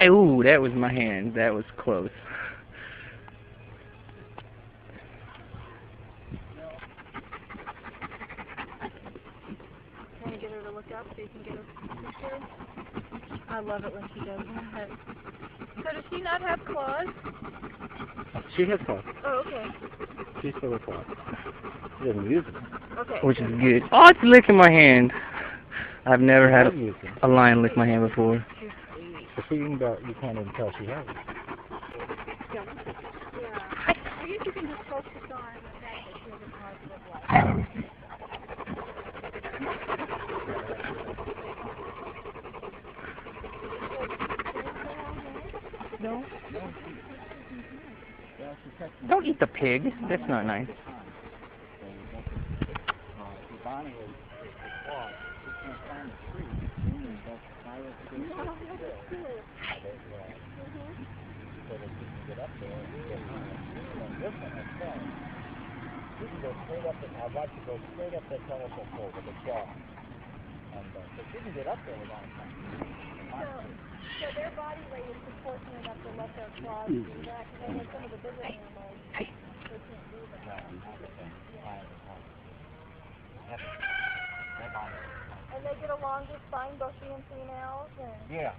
Ooh, that was my hand. That was close. Can you get her to look up so you can get a picture? I love it when she does that. So does she not have claws? She has claws. Oh, okay. She's full of claws. She doesn't use them. Okay. Which is good. Oh, it's licking my hand. I've never had a lion lick my hand before. The thing about you can't even tell she has it. Yeah. I guess you can just focus on the fact that she has a positive life. No. Don't eat the pig. That's not nice. Bonnie is lost. She can't find the tree. So that she can get up there and get home. And this one is fun. She can go straight up and I'd like to go straight up that telephone pole with a jaw. And so she can get up there without time. So their body weight is proportionate enough to let their claws do that, because I know some of the bigger animals, they can't do that. And they get along just fine, both she and females? And Yeah.